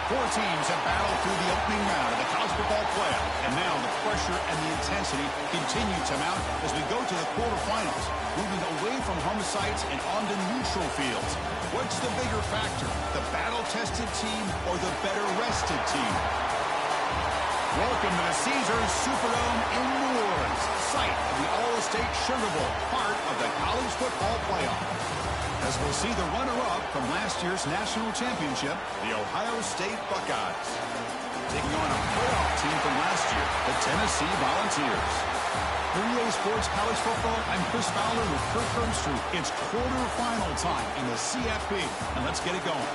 Four teams have battled through the opening round of the college football playoff, and now the pressure and the intensity continue to mount as we go to the quarterfinals, moving away from home sites and onto neutral fields. What's the bigger factor, the battle-tested team or the better-rested team? Welcome to the Caesars Superdome in New Orleans, site of the All-State Sugar Bowl, part of the college football playoff. As we'll see the runner-up from last year's national championship, the Ohio State Buckeyes, taking on a playoff team from last year, the Tennessee Volunteers. For EA Sports College Football, I'm Chris Fowler with Kirk Herbstreit. It's quarterfinal time in the CFP, and let's get it going.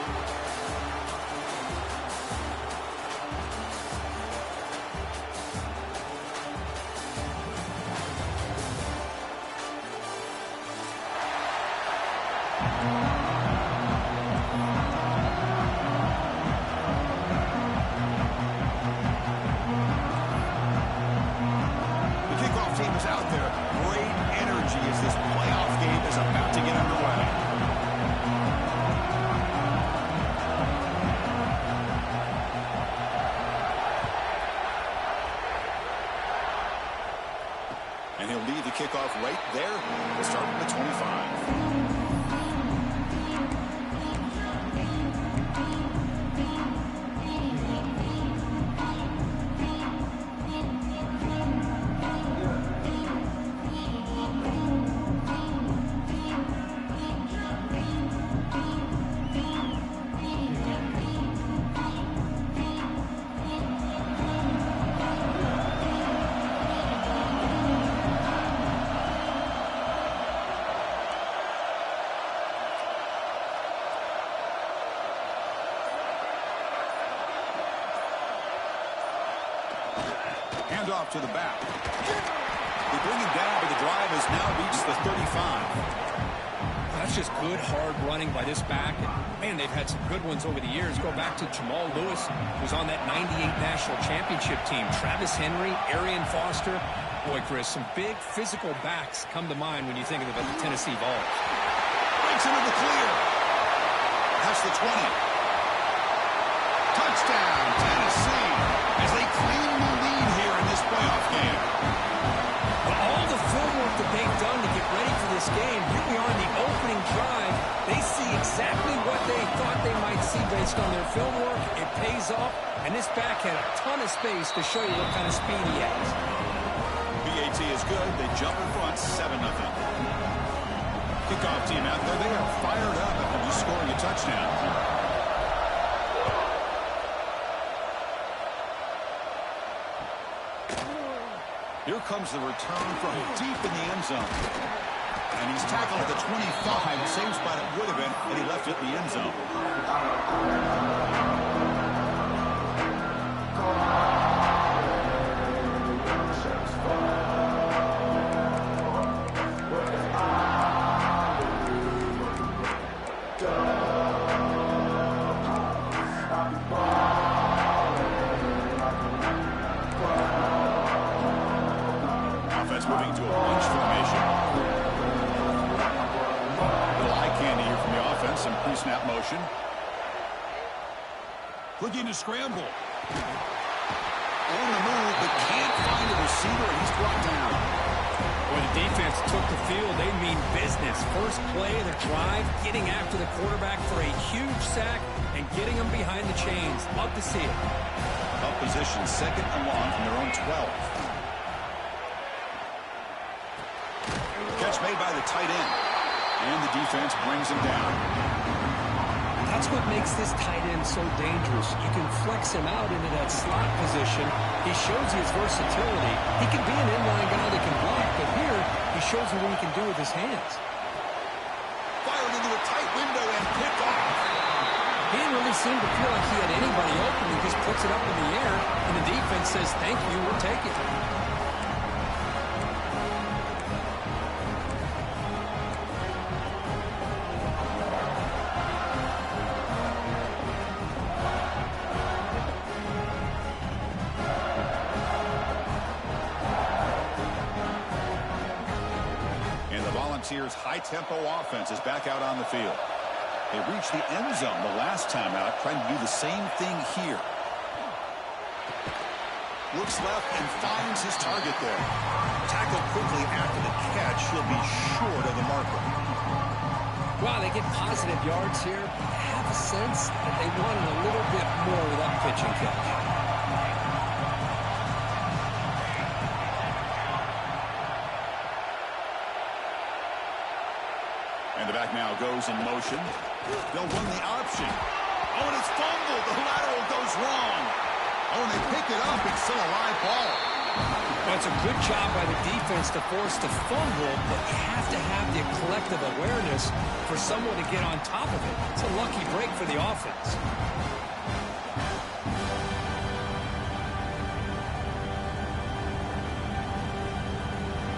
And he'll lead the kickoff right there. We'll start with the 25. Handoff to the back. They bring him down, but the drive has now reached the 35. That's just good, hard running by this back. And, man, they've had some good ones over the years. Go back to Jamal Lewis, who was on that 98 national championship team. Travis Henry, Arian Foster. Boy, Chris, some big physical backs come to mind when you think of the Tennessee Vols. Breaks into the clear. That's the 20. Touchdown, Tennessee, as they claim the lead here in this playoff game. Well, all the film work that they've done to get ready for this game, here we are in the opening drive. They see exactly what they thought they might see based on their film work. It pays off, and this back had a ton of space to show you what kind of speed he has. BAT is good. They jump in front, 7-0. Kickoff team out there. They are fired up after just scoring a touchdown. Here comes the return from deep in the end zone. And he's tackled at the 25. Same spot it would have been, and he left it in the end zone. Moving to a bunch formation. Little eye candy here from the offense. Some pre-snap motion. Looking to scramble. On the move, but can't find a receiver, and he's brought down. When the defense took the field, they mean business. First play of the drive, getting after the quarterback for a huge sack and getting him behind the chains. Love to see it. Up position, second and long from their own 12. Catch made by the tight end. And the defense brings him down. That's what makes this tight end so dangerous. You can flex him out into that slot position. He shows his versatility. He can be an inline guy that can block, but here he shows you what he can do with his hands. Fired into a tight window and picked off. He didn't really seem to feel like he had anybody open. He just puts it up in the air, and the defense says, thank you, we'll take it. Volunteers' high-tempo offense is back out on the field. They reached the end zone the last time out, trying to do the same thing here. Looks left and finds his target there. Tackled quickly after the catch. He'll be short of the marker. Well, they get positive yards here. I have a sense that they wanted a little bit more with that pitch and catch. And the back now goes in motion. They'll run the option. Oh, and it's fumbled. The lateral goes wrong. Oh, and they pick it up. It's still a live ball. Well, it's a good job by the defense to force the fumble, but you have to have the collective awareness for someone to get on top of it. It's a lucky break for the offense.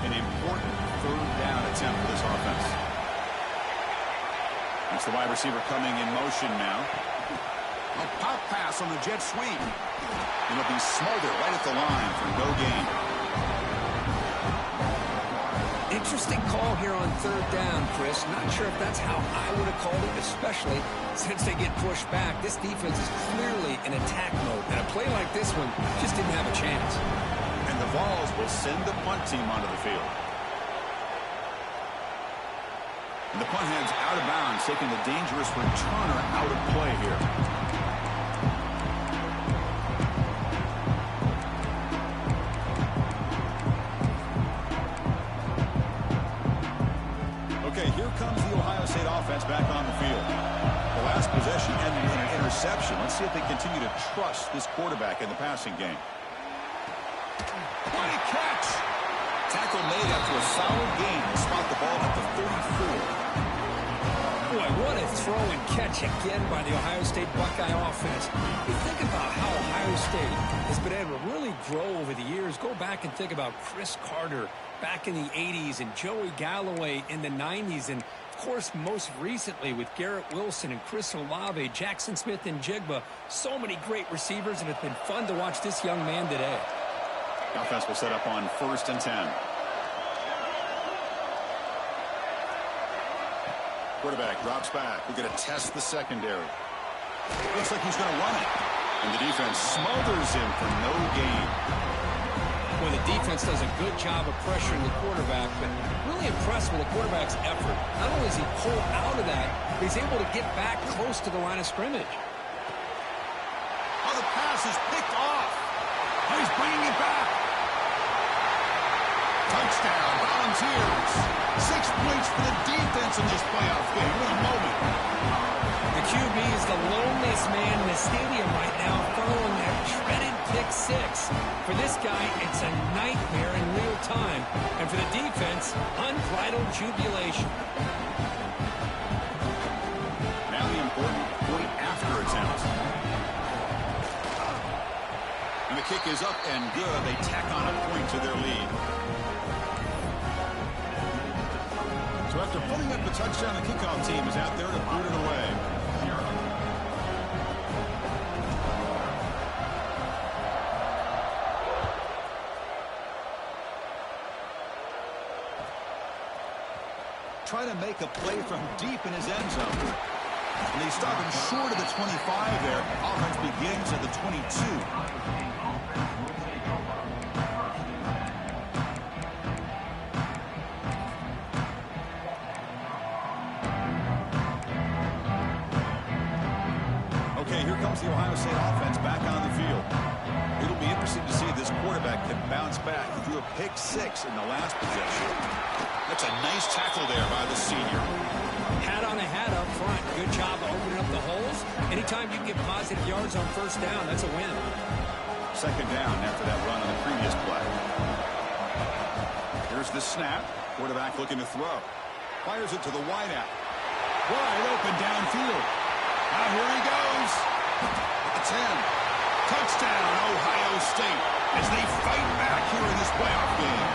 An important third down attempt for this offense. It's the wide receiver coming in motion now. A pop pass on the jet sweep. And it'll be smothered right at the line for no gain. Interesting call here on third down, Chris. Not sure if that's how I would have called it, especially since they get pushed back. This defense is clearly in attack mode, and a play like this one just didn't have a chance. And the Vols will send the punt team onto the field. And the punt heads out of bounds, taking the dangerous returner out of play here. Okay, here comes the Ohio State offense back on the field. The last possession ended in an interception. Let's see if they continue to trust this quarterback in the passing game. What a catch! Tackle made after a solid gain to spot the ball at the 34. Boy, what a throw and catch again by the Ohio State Buckeye offense. You think about how Ohio State has been able to really grow over the years. Go back and think about Chris Carter back in the 80s and Joey Galloway in the 90s. And, of course, most recently with Garrett Wilson and Chris Olave, Jackson Smith and Jigba. So many great receivers, and it's been fun to watch this young man today. The offense will set up on 1st and 10. Quarterback drops back. We're going to test the secondary. Looks like he's going to run it. And the defense smothers him for no gain. Well, the defense does a good job of pressuring the quarterback, but really impressed with the quarterback's effort. Not only does he pull out of that, but he's able to get back close to the line of scrimmage. Oh, the pass is picked off. Oh, he's bringing it back. Touchdown, Volunteers. 6 points for the defense in this playoff game. What a moment. The QB is the loneliest man in the stadium right now following that dreaded pick six. For this guy, it's a nightmare in real time. And for the defense, unbridled jubilation. Now the important point after attempt. And the kick is up and good. They tack on a point to their lead. So after putting up the touchdown, the kickoff team is out there to boot it away. Try to make a play from deep in his end zone. And they stop him short of the 25 there. Offense begins at the 22. Here comes the Ohio State offense back on the field. It'll be interesting to see if this quarterback can bounce back. He threw a pick six in the last possession. That's a nice tackle there by the senior. Hat on a hat up front. Good job of opening up the holes. Anytime you get positive yards on first down, that's a win. 2nd down after that run on the previous play. Here's the snap. Quarterback looking to throw. Fires it to the wideout. Wide open downfield. Now here he goes. At the 10. Touchdown, Ohio State, as they fight back here in this playoff game.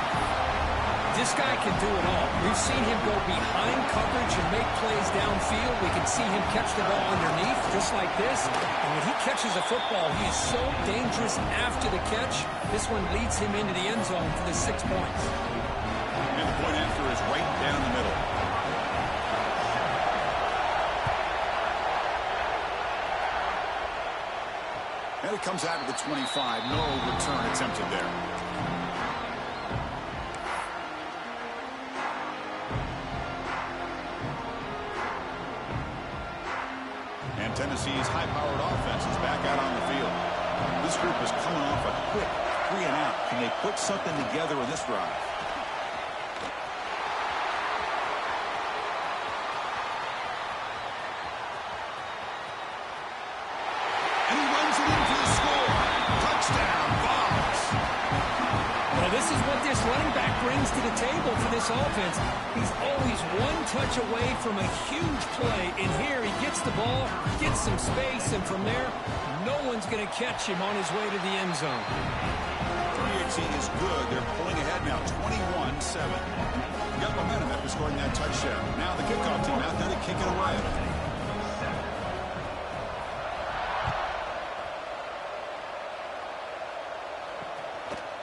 This guy can do it all. We've seen him go behind coverage and make plays downfield. We can see him catch the ball underneath, just like this. And when he catches a football, he is so dangerous after the catch. This one leads him into the end zone for the 6 points. And the point after is right down the middle. he comes out of the 25. No return attempted there. And Tennessee's high-powered offense is back out on the field. This group is coming off a quick 3-and-out. Can they put something together in this drive? And he runs it in for the score. Touchdown, Vols. Well, this is what this running back brings to the table for this offense. He's always one touch away from a huge play. And here he gets the ball, gets some space, and from there, no one's going to catch him on his way to the end zone. 318 is good. They're pulling ahead now, 21-7. Got momentum after scoring that touchdown. Now the kickoff team out there to kick it away.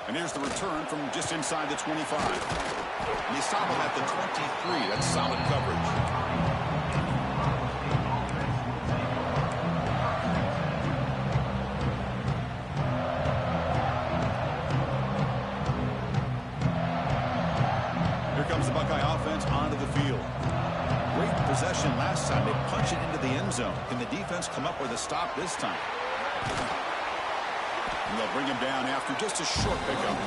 And here's the return from just inside the 25. And they stop him at the 23. That's solid coverage. Here comes the Buckeye offense onto the field. Great possession last time. They punch it into the end zone. Can the defense come up with a stop this time? And they'll bring him down after just a short pickup.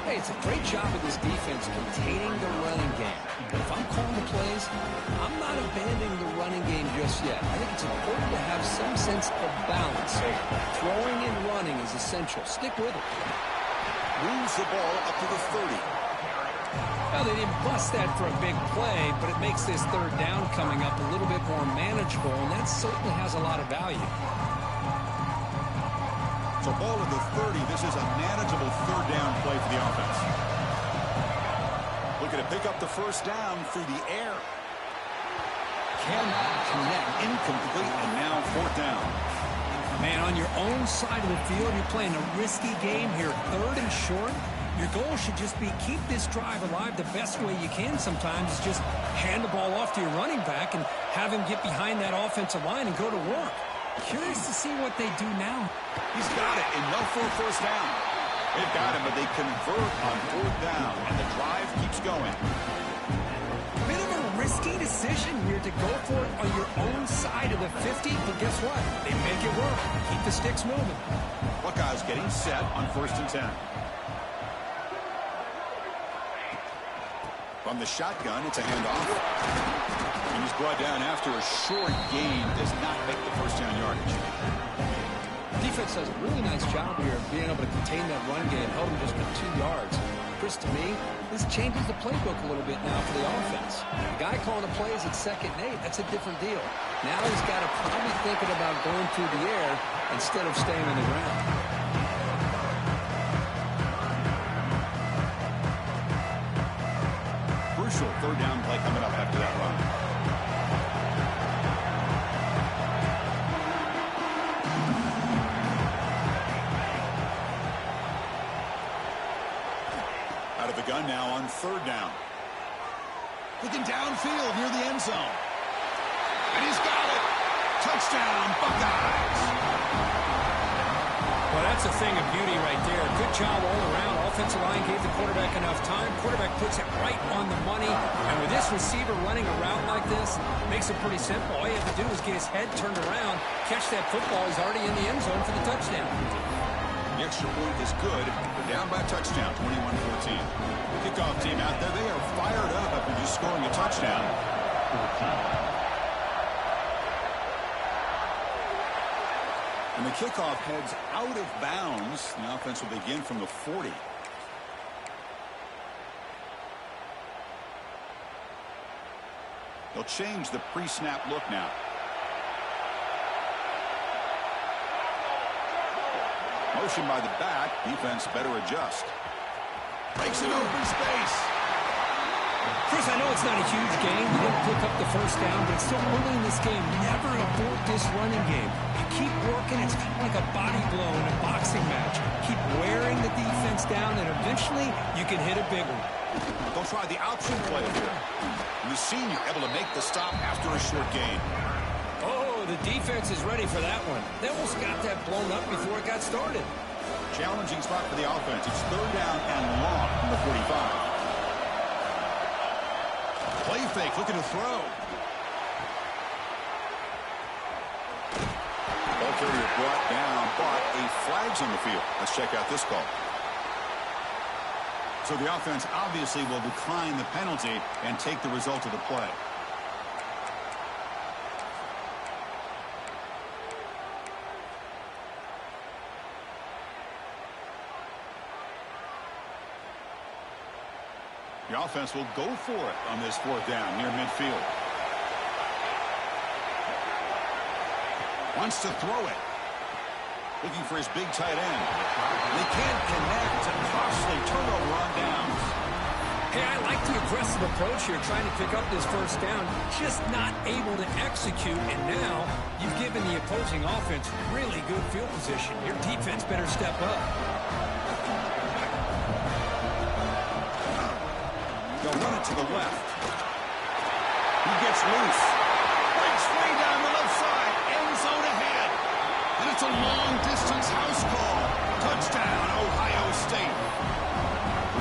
Hey, it's a great job of this defense containing the running game. But if I'm calling the plays, I'm not abandoning the running game just yet. I think it's important to have some sense of balance. So throwing and running is essential. Stick with it. Moves the ball up to the 30. Well, they didn't bust that for a big play, but it makes this third down coming up a little bit more manageable, and that certainly has a lot of value. So ball at the 30. This is a manageable third down play for the offense. Looking to pick up the first down through the air. Cannot connect. Incomplete, and now fourth down. Man, on your own side of the field, you're playing a risky game here. Third and short. Your goal should just be keep this drive alive the best way you can sometimes is just hand the ball off to your running back and have him get behind that offensive line and go to work. Curious to see what they do now. He's got it. Enough for a first down. They've got him, but they convert on fourth down, and the drive keeps going. Bit of a risky decision here to go for it on your own side of the 50, but guess what? They make it work. Keep the sticks moving. Buckeyes getting set on 1st and 10. From the shotgun, it's a handoff. And he's brought down after a short gain. Does not make the first down yardage. Defense does a really nice job here of being able to contain that run game, held him just for 2 yards. Chris, to me, this changes the playbook a little bit now for the offense. The guy calling the plays at 2nd and 8, that's a different deal. Now he's got to probably thinking about going through the air instead of staying on the ground. Third down play coming up after that run. Out of the gun now on 3rd down. Looking downfield near the end zone. And he's got it. Touchdown, Buckeyes. Well, that's a thing of beauty right there. Good job all around. Offensive line gave the quarterback enough time. Quarterback puts it right on the money. And with this receiver running a route like this, makes it pretty simple. All you have to do is get his head turned around, catch that football. He's already in the end zone for the touchdown. The extra point is good. They're down by a touchdown, 21-14. The kickoff team out there, they are fired up after just scoring a touchdown. And the kickoff heads out of bounds. The offense will begin from the 40. They'll change the pre-snap look now. Motion by the back. Defense better adjust. Breaks it open space. Chris, I know it's not a huge game. You didn't pick up the first down, but it's still early in this game. Never abort this running game. You keep working. It's kind of like a body blow in a boxing match. Keep wearing the defense down, and eventually you can hit a big one. They'll try the option play here. And the senior able to make the stop after a short gain. Oh, The defense is ready for that one. They almost got that blown up before it got started. Challenging spot for the offense. It's third down and long from the 45. Play fake, looking to throw. Ball carrier brought down, but a flag's on the field. Let's check out this call. So the offense obviously will decline the penalty and take the result of the play. The offense will go for it on this fourth down near midfield. Wants to throw it. Looking for his big tight end. They can't connect. A costly turnover on downs. Hey, I like the aggressive approach here, trying to pick up this first down. Just not able to execute, and now you've given the opposing offense really good field position. Your defense better step up. They'll run it to the left. He gets loose. Breaks free down the left side. End zone ahead. And it's a long-distance house call. Touchdown, Ohio State.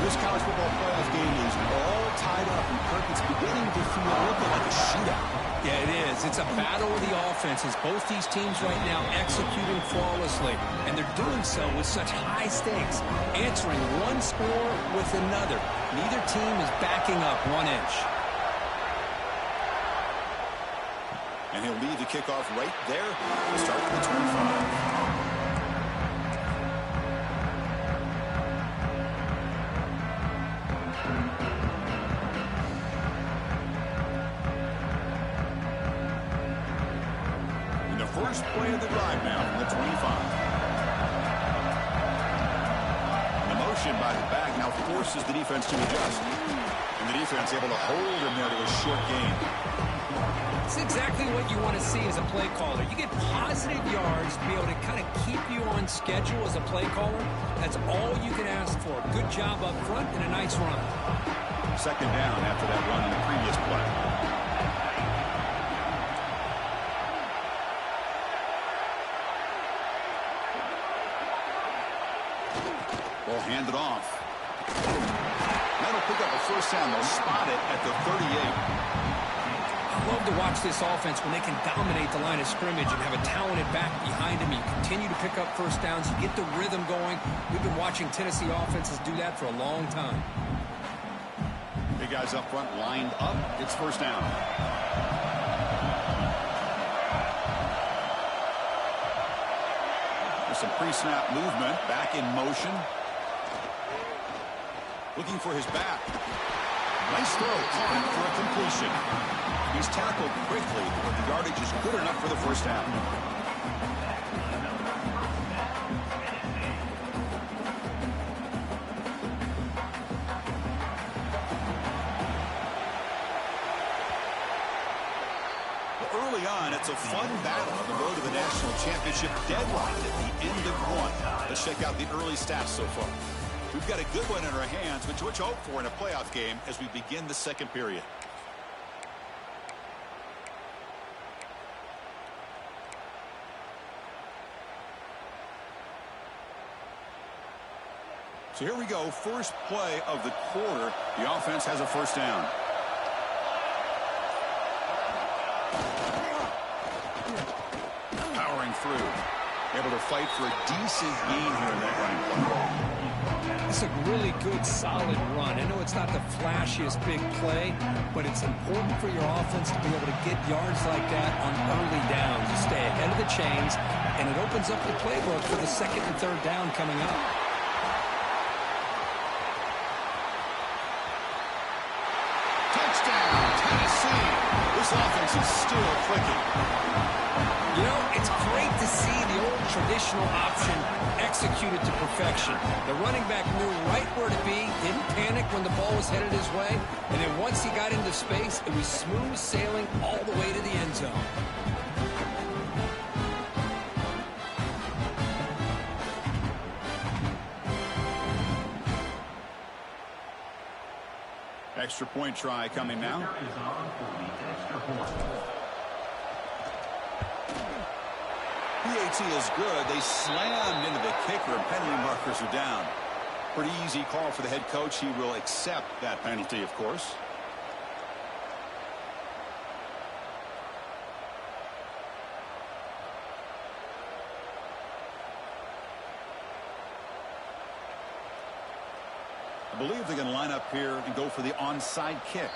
This college football playoff game is all tied up, and Kirk, it's beginning to feel a little bit like a shootout. Yeah, it is. It's a battle of the offenses. Both these teams right now executing flawlessly, and they're doing so with such high stakes, answering one score with another. Neither team is backing up 1 inch. And he'll lead the kickoff right there to start from the 25. First play of the drive now from the 25. The motion by the back now forces the defense to adjust. And the defense able to hold him there to a short gain. It's exactly what you want to see as a play caller. You get positive yards to be able to kind of keep you on schedule as a play caller. That's all you can ask for. Good job up front and a nice run. Second down after that run in the previous play. Ball handed off. That'll pick up a first down. They'll spot it at the 38. I love to watch this offense when they can dominate the line of scrimmage and have a talented back behind them. You continue to pick up first downs. You get the rhythm going. We've been watching Tennessee offenses do that for a long time. Big guys up front lined up. It's first down. There's some pre-snap movement. Back in motion. Looking for his back. Nice throw, caught for a completion. He's tackled quickly, but the yardage is good enough for the first down. Early on, it's a fun battle on the road to the national championship, deadlocked at the end of one. Let's check out the early stats so far. We've got a good one in our hands, which we hope for in a playoff game as we begin the second period. So here we go, first play of the quarter. The offense has a first down. Powering through. Able to fight for a decent gain here in that running play. It's a really good, solid run. I know it's not the flashiest big play, but it's important for your offense to be able to get yards like that on early downs. You stay ahead of the chains, and it opens up the playbook for the second and third down coming up. Touchdown, Tennessee. This offense is still clicking. You know, it's great to see the old traditional option executed to perfection. The running back knew right where to be, didn't panic when the ball was headed his way, and then once he got into space, it was smooth sailing all the way to the end zone. Extra point try coming now. PAT is good. They slammed into the kicker, and penalty markers are down. Pretty easy call for the head coach. He will accept that penalty, of course. I believe they're going to line up here and go for the onside kick.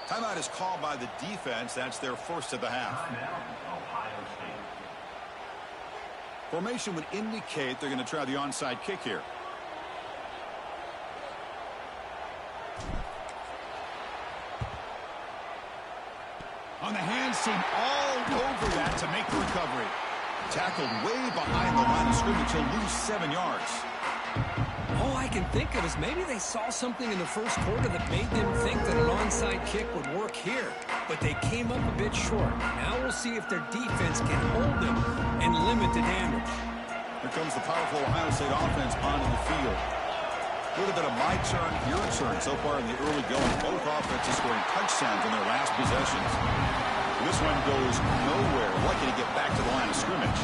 Timeout is called by the defense. That's their first of the half. Formation would indicate they're going to try the onside kick here. On the hands team all over that to make the recovery. Tackled way behind the line of scrimmage. He'll lose 7 yards. All I can think of is maybe they saw something in the first quarter that made them think that an onside kick would work here. But they came up a bit short. Now we'll see if their defense can hold them and limit the damage. Here comes the powerful Ohio State offense onto the field. A little bit of my turn, your turn so far in the early going. Both offenses scoring touchdowns on their last possessions. This one goes nowhere. Lucky to get back to the line of scrimmage.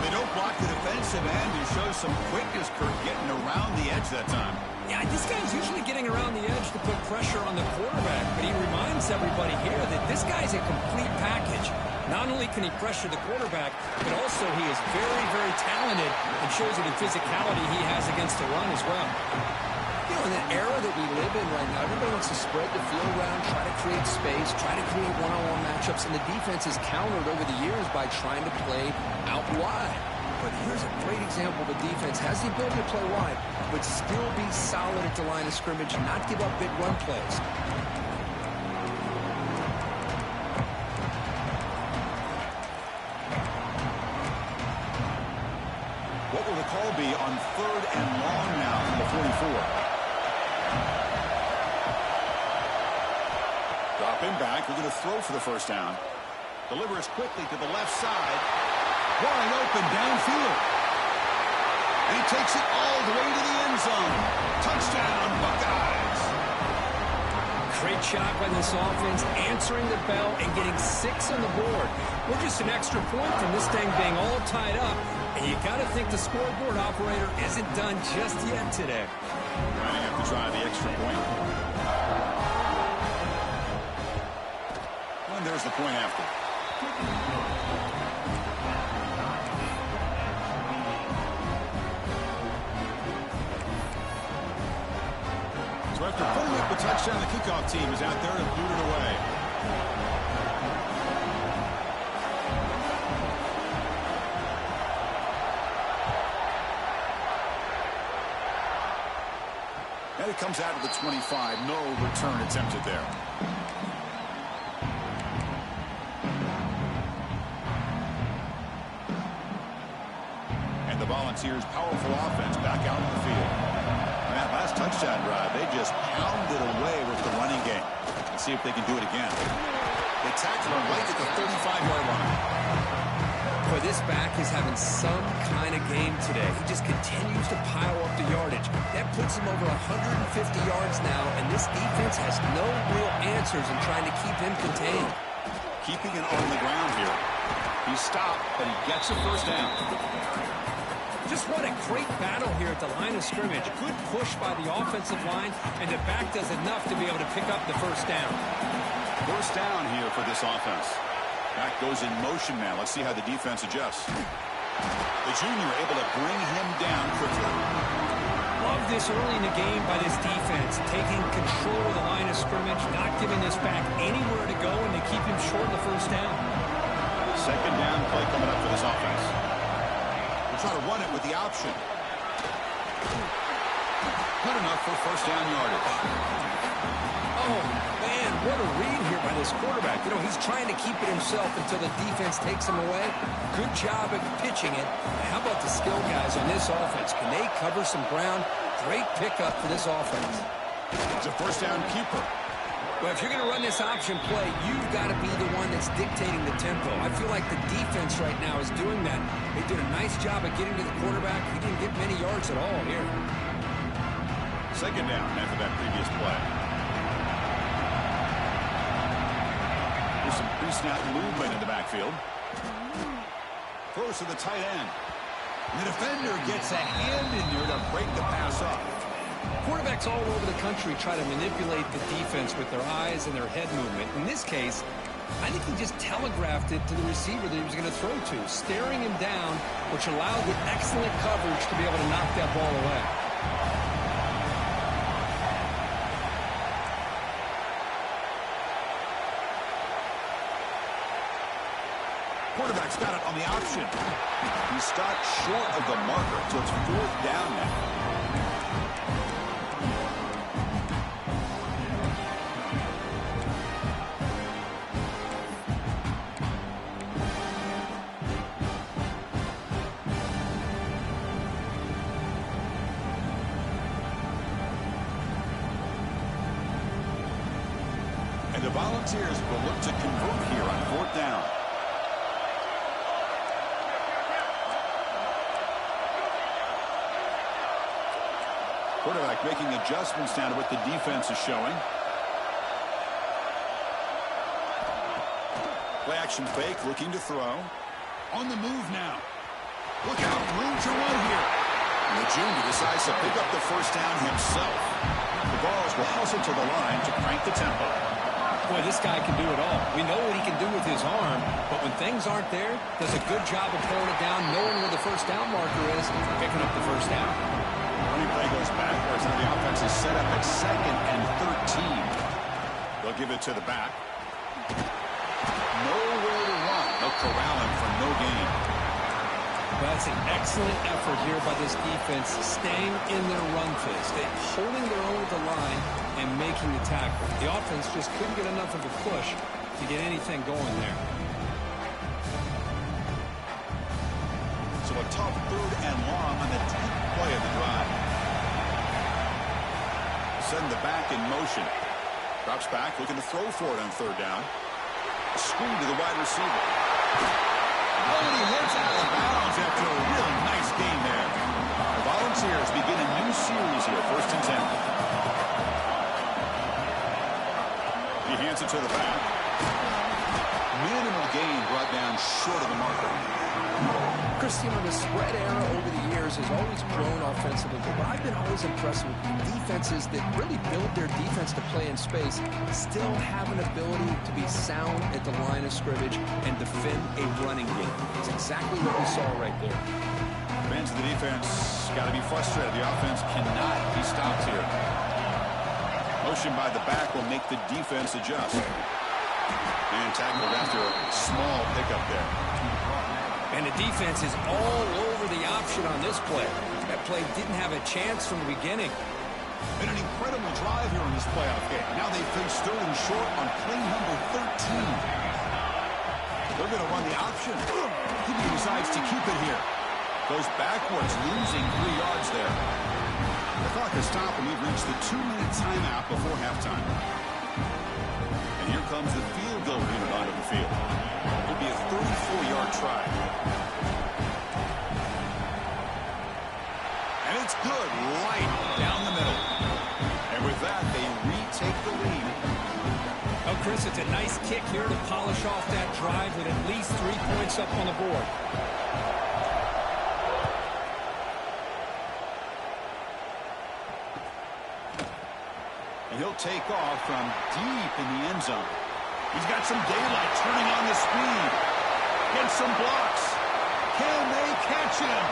They don't block the defensive end and show some quickness, Kurt, getting around the edge that time. Yeah, this guy's usually getting around the edge to put pressure on the quarterback, but he reminds everybody here that this guy's a complete package. Not only can he pressure the quarterback, but also he is very, very talented and shows it in physicality he has against the run as well. You know, in the era that we live in right now, everybody wants to spread the field around, try to create space, try to create one-on-one matchups, and the defense has countered over the years by trying to play out wide. But here's a great example of a defense has the ability to play wide, but still be solid at the line of scrimmage, not give up big run plays. What will the call be on 3rd and long now from the 44? Dropping back. We're going to throw for the first down. Delivers quickly to the left side. Wide open downfield. And he takes it all the way to the end zone. Touchdown, Buckeyes. Great job by this offense, answering the bell and getting 6 on the board. We're just an extra point from this thing being all tied up. And you got to think the scoreboard operator isn't done just yet today. Might have to try the extra point. And there's the point after. So after putting up the touchdown, the kickoff team is out there to boot it away. And it comes out of the 25. No return attempted there. And the Volunteers' powerful offense back out in the field. On that last touchdown drive, they just pounded away with the running game. Let's see if they can do it again. They tackle him right at the 35-yard line. Boy, this back is having some kind of game today. He just continues to pile up the yardage. That puts him over 150 yards now, and this defense has no real answers in trying to keep him contained. Keeping it on the ground here. He stopped, but he gets a first down. Just what a great battle here at the line of scrimmage. Good push by the offensive line, and the back does enough to be able to pick up the first down. First down here for this offense. Back goes in motion now. Let's see how the defense adjusts. The junior able to bring him down quickly. Love this early in the game by this defense, taking control of the line of scrimmage, not giving this back anywhere to go, and they keep him short of the first down. Second down play coming up for this offense. We'll try to run it with the option. Good enough for first down yardage. Oh, man, what a read here by this quarterback. You know, he's trying to keep it himself until the defense takes him away. Good job at pitching it. How about the skill guys on this offense? Can they cover some ground? Great pickup for this offense. It's a first down keeper. Well, if you're going to run this option play, you've got to be the one that's dictating the tempo. I feel like the defense right now is doing that. They did a nice job of getting to the quarterback. He didn't get many yards at all here. Second down after that previous play. There's some pre-snap movement in the backfield. Throws to the tight end. The defender gets a hand in there to break the pass up. Quarterbacks all over the country try to manipulate the defense with their eyes and their head movement. In this case, I think he just telegraphed it to the receiver that he was going to throw to, staring him down, which allowed with excellent coverage to be able to knock that ball away. Quarterback's got it on the option. He stopped short of the marker, so it's 4th down now. And the Volunteers will look to convert here on 4th down. Quarterback making adjustments down to what the defense is showing. Play action fake, looking to throw. On the move now. Look out, room to run here. And the junior decides to pick up the 1st down himself. The Vols will hustle to the line to crank the tempo. Boy, this guy can do it all. We know what he can do with his arm, but when things aren't there, does a good job of pulling it down, knowing where the 1st down marker is, picking up the 1st down. Running play goes backwards, and the offense is set up at 2nd and 13. They'll give it to the back. Nowhere to run. They'll corral him for no gain. That's an excellent effort here by this defense, staying in their run phase, holding their own at the line and making the tackle. The offense just couldn't get enough of a push to get anything going there. So a tough 3rd and long on the 10th play of the drive. Send the back in motion. Drops back, looking to throw for it on 3rd down. Screen to the wide receiver. Oh, and he heads out of bounds after a really nice gain there. The Volunteers begin a new series here, 1st and 10. He hands it to the back. Minimal gain brought down short of the marker. Chris, you know, the spread era over the years has always grown offensively, but I've been always impressed with defenses that really build their defense to play in space, still have an ability to be sound at the line of scrimmage and defend a running game. It's exactly what we saw right there. Fans of the defense got to be frustrated. The offense cannot be stopped here. Motion by the back will make the defense adjust. And tackled after a small pickup there. And the defense is all over the option on this play. That play didn't have a chance from the beginning. Been an incredible drive here in this playoff game. Now they face Sterling short on play number 13. They're going to run the option. He decides to keep it here. Goes backwards, losing 3 yards there. The clock has stopped, and we've reached the 2-minute timeout before halftime. And here comes the field goal unit onto the field. It'll be a 34-yard try. And it's good, right down the middle. And with that, they retake the lead. Oh, Chris, it's a nice kick here to polish off that drive with at least 3 points up on the board. And he'll take off from deep in the end zone. He's got some daylight, turning on the speed. Gets some blocks. Can they catch him?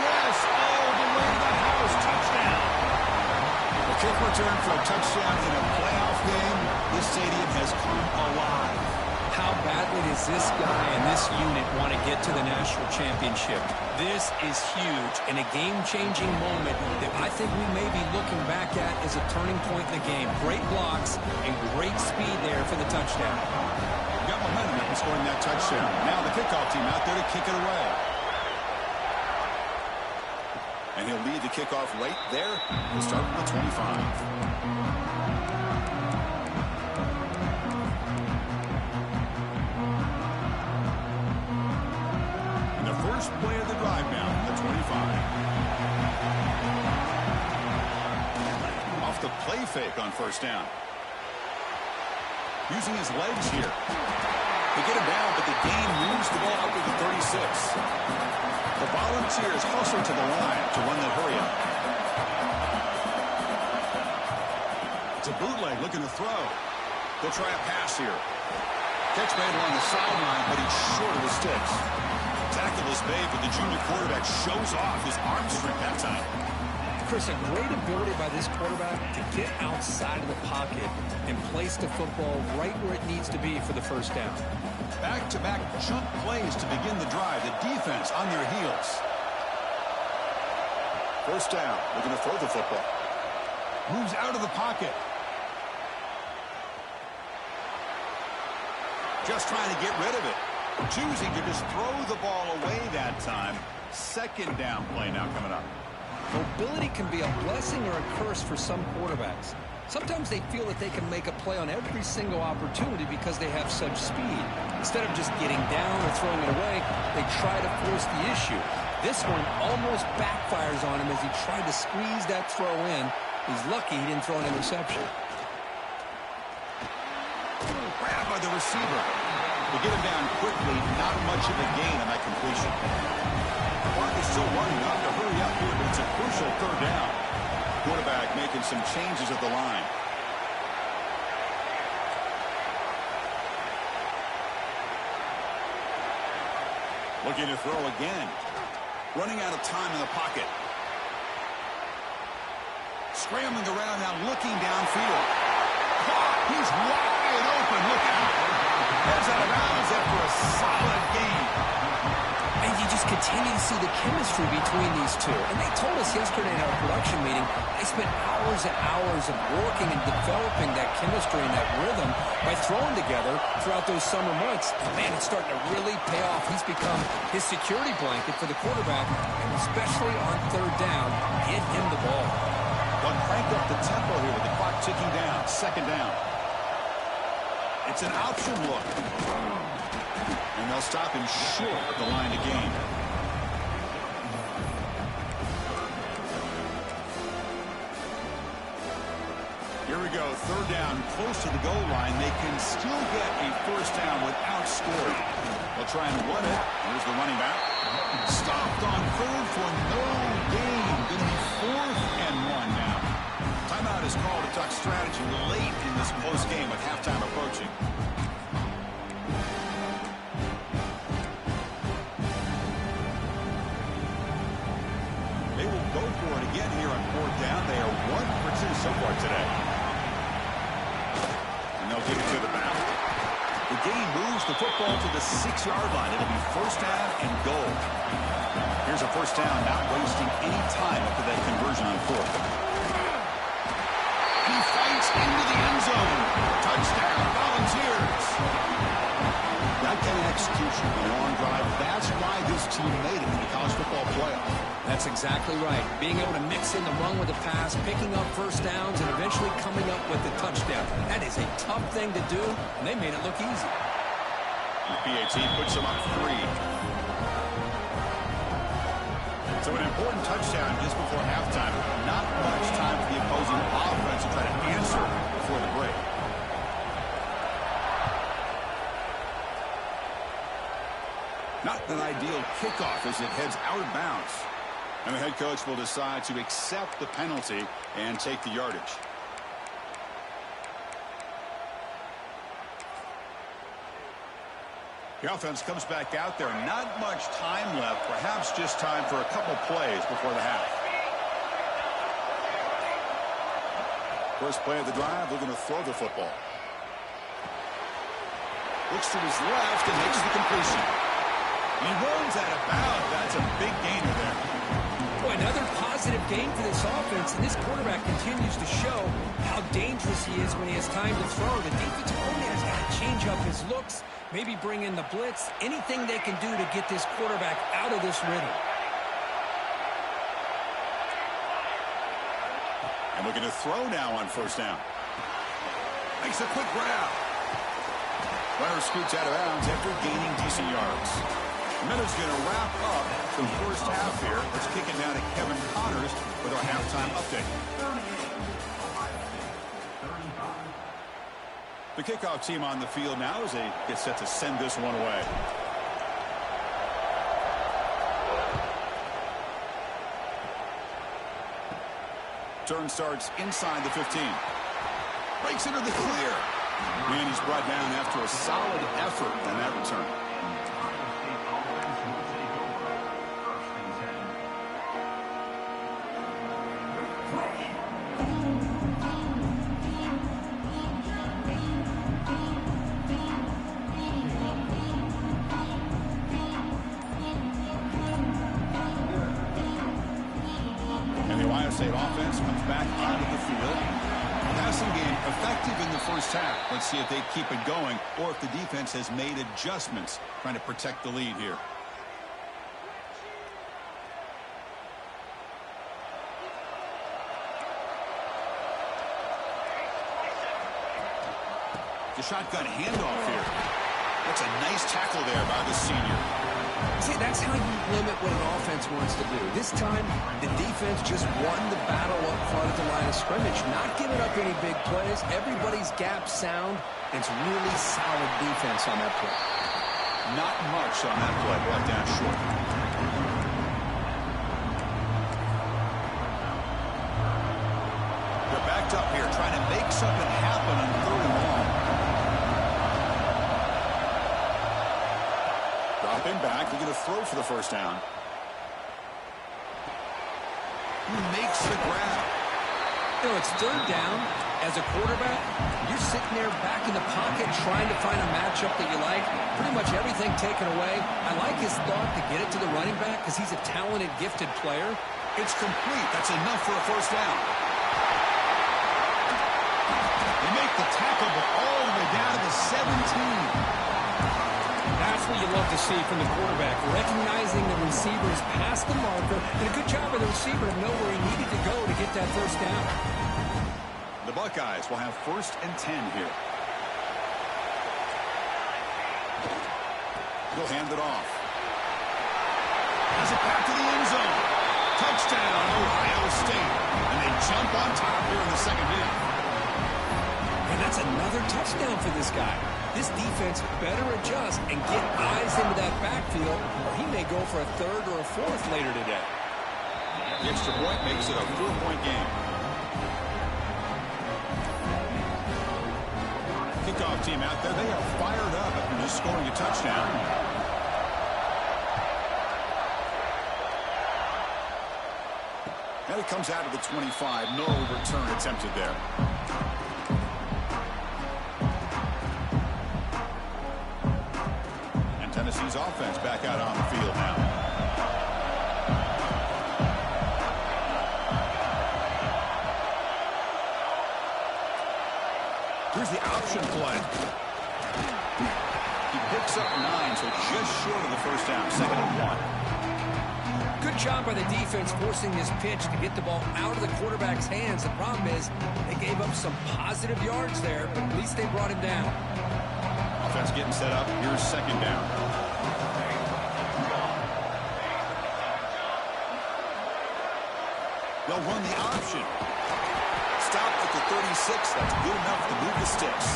Yes, all the way to the house. Touchdown. The kick return for a touchdown in a playoff game. This stadium has come alive. How badly does this guy and this unit want to get to the national championship? This is huge and a game-changing moment that I think we may be looking back at as a turning point in the game. Great blocks and great speed there for the touchdown. Got momentum after scoring that touchdown. Now the kickoff team out there to kick it away. And he'll lead the kickoff right there. He'll start from the 25. First play of the drive now, the 25. Off the play fake on 1st down. Using his legs here. They get him down, but the gain moves the ball up to the 36. The Volunteers hustle to the line to run that hurry up. It's a bootleg looking to throw. They'll try a pass here. Catch made along the sideline, but he's short of the sticks. Tackle is made, but the junior quarterback shows off his arm strength that time. Chris, a great ability by this quarterback to get outside of the pocket and place the football right where it needs to be for the first down. Back-to-back jump plays to begin the drive. The defense on their heels. First down. Looking to throw the football. Moves out of the pocket. Just trying to get rid of it. Choosing to just throw the ball away that time. Second down play now coming up. Mobility can be a blessing or a curse for some quarterbacks. Sometimes they feel that they can make a play on every single opportunity because they have such speed. Instead of just getting down or throwing it away, they try to force the issue. This one almost backfires on him as he tried to squeeze that throw in. He's lucky he didn't throw an interception. Grabbed by the receiver. They get him down quickly. Not much of a gain on that completion. The clock is still running. Not to hurry up here, but it's a crucial third down. Quarterback making some changes at the line. Looking to throw again. Running out of time in the pocket. Scrambling around now, looking downfield. Caught. He's wide open. Look out. Heads out of bounds after a solid game. And you just continue to see the chemistry between these two. And they told us yesterday in our production meeting, they spent hours and hours of working and developing that chemistry and that rhythm by throwing together throughout those summer months. And man, it's starting to really pay off. He's become his security blanket for the quarterback, and especially on third down, get him the ball. They'll crank up the tempo here with the clock ticking down. Second down. It's an option look. And they'll stop him short of the line to gain. Here we go. Third down, close to the goal line. They can still get a first down without scoring. They'll try and run it. Here's the running back. Stopped on third for no gain. Going to be 4th and 1 now. Timeout is called to talk strategy late in this close game with halftime approaching. They will go for it again here on 4th down. They are 1 for 2 so far today. And they'll give it to the back. The gain moves the football to the 6-yard line. It'll be first down and goal. Here's a first down, not wasting any time after that conversion on 4th. He fights into the end zone. Touchdown, Volunteers. That kind of execution on a long drive, that's why this team made it in the college football playoff. That's exactly right. Being able to mix in the run with the pass, picking up first downs, and eventually coming up with the touchdown. That is a tough thing to do, and they made it look easy. The PAT puts them up 3. So an important touchdown just before halftime. Not much time for the opposing offense to try to answer before the break. Not an ideal kickoff as it heads out of bounds. And the head coach will decide to accept the penalty and take the yardage. The offense comes back out there. Not much time left. Perhaps just time for a couple plays before the half. First play of the drive, they're going to throw the football. Looks to his left and makes the completion. He runs out of bounds. That's a big gainer there. Boy, another positive game for this offense, and this quarterback continues to show how dangerous he is when he has time to throw. The defensive coordinator's got to change up his looks, maybe bring in the blitz, anything they can do to get this quarterback out of this rhythm. And looking to throw now on first down. Makes a quick grab. Runner scoots out of bounds after gaining decent yards. Minute's going to wrap up the first half here. Let's kick it down to Kevin Connors with our halftime update. The kickoff team on the field now as they get set to send this one away. Turn starts inside the 15. Breaks into the clear. And he's brought down after a solid effort on that return. State offense comes back onto the field. Passing game effective in the first half. Let's see if they keep it going or if the defense has made adjustments trying to protect the lead here. The shotgun handoff here. That's a nice tackle there by the senior. See, that's how you limit what an offense wants to do. This time, the defense just won the battle up front at the line of scrimmage, not giving up any big plays. Everybody's gap sound, and it's really solid defense on that play. Not much on that play, brought down short. They're backed up here, trying to make something happen on 3rd and long. Dropping back, they're going to throw for the first down. He makes the grab. You know, it's 3rd down. As a quarterback, you're sitting there back in the pocket trying to find a matchup that you like. Pretty much everything taken away. I like his thought to get it to the running back because he's a talented, gifted player. It's complete. That's enough for a first down. They make the tackle, but all the way down to the 17. That's what you love to see from the quarterback, recognizing the receivers past the marker, and a good job of the receiver to know where he needed to go to get that first down. The Buckeyes will have 1st and 10 here. He'll hand it off. Has it back to the end zone. Touchdown, Ohio State. And they jump on top here in the second half. And that's another touchdown for this guy. This defense better adjust and get eyes into that backfield, or he may go for a 3rd or a 4th later today. The extra point makes it a 4-point game. Kickoff team out there, they are fired up after just scoring a touchdown. And it comes out of the 25. No return attempted there. Tennessee's offense back out on the field now. Here's the option play. He picks up 9, so just short of the first down. 2nd and 1. Good job by the defense forcing this pitch to get the ball out of the quarterback's hands. The problem is they gave up some positive yards there, but at least they brought him down. Offense getting set up. Here's 2nd down. They'll run the option. Stop at the 36. That's good enough to move the sticks.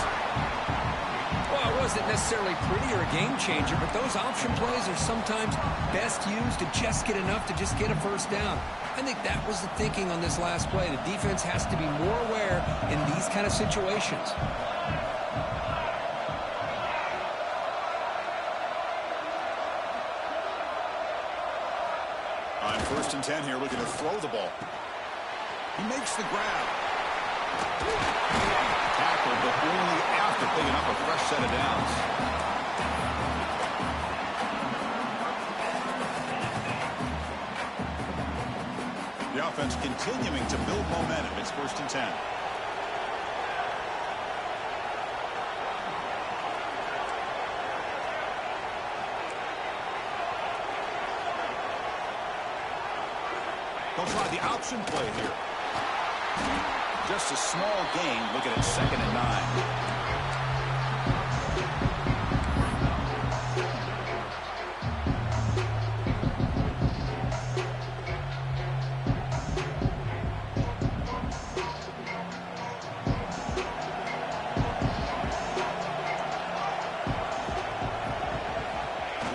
Well, it wasn't necessarily pretty or a game changer, but those option plays are sometimes best used to just get enough to just get a first down. I think that was the thinking on this last play. The defense has to be more aware in these kind of situations. On 1st and 10 here, looking to throw the ball. He makes the grab. Tackle, but only after picking up a fresh set of downs. The offense continuing to build momentum. It's 1st and 10. They'll try the option play here. Just a small gain. Looking at 2nd and 9.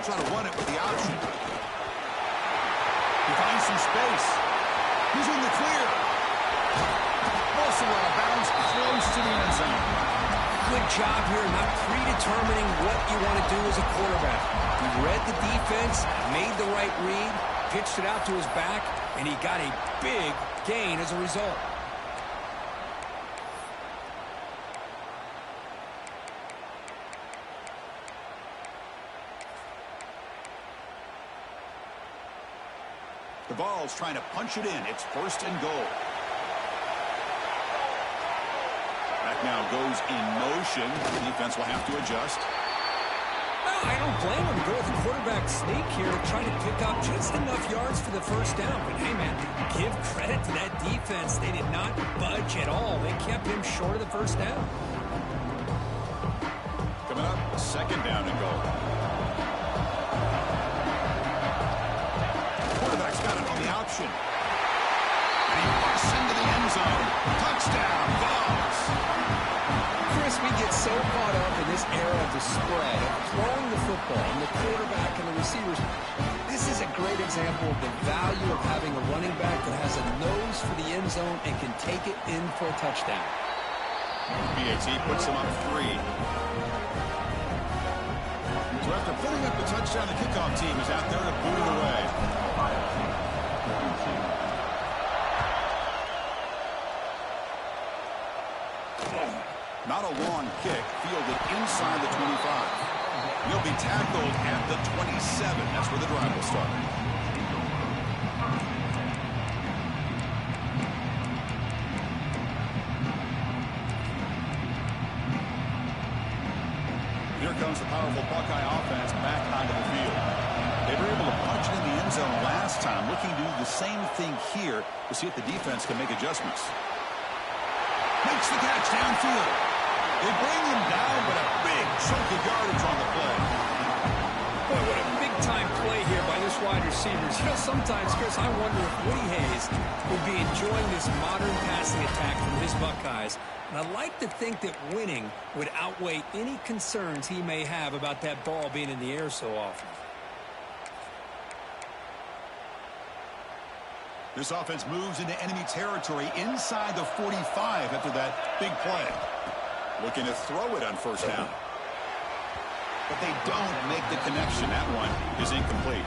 try to run it with the option. He finds some space. He's in the clear. Also out of bounds, close to the end zone. Good job here, not predetermining what you want to do as a quarterback. He read the defense, made the right read, pitched it out to his back, and he got a big gain as a result. The ball's trying to punch it in. It's 1st and goal. Back now goes in motion. The defense will have to adjust. Well, I don't blame him. Go with the quarterback sneak here to try to pick up just enough yards for the first down. But, hey, man, give credit to that defense. They did not budge at all. They kept him short of the first down. Coming up, 2nd down and goal. Quarterback's got it on the option. And he busts into the end zone. Touchdown, Vols. Chris, we get so caught up in this era of the spread, of throwing the football, and the quarterback and the receivers. This is a great example of the value of having a running back that has a nose for the end zone and can take it in for a touchdown. BAT puts him up 3. So after putting up the touchdown, the kickoff team is out there to boot it away. Not a long kick, fielded inside the 25. He'll be tackled at the 27. That's where the drive will start. Here comes the powerful Buckeye offense back onto the field. They were able to punch it in the end zone last time, looking to do the same thing here to see if the defense can make adjustments. Makes the catch downfield. They bring him down, but a big chunk of yardage on the play. Boy, what a big-time play here by this wide receivers. You know, sometimes, Chris, I wonder if Woody Hayes would be enjoying this modern passing attack from his Buckeyes. And I like to think that winning would outweigh any concerns he may have about that ball being in the air so often. This offense moves into enemy territory inside the 45 after that big play. Looking to throw it on 1st down. But they don't make the connection. That one is incomplete.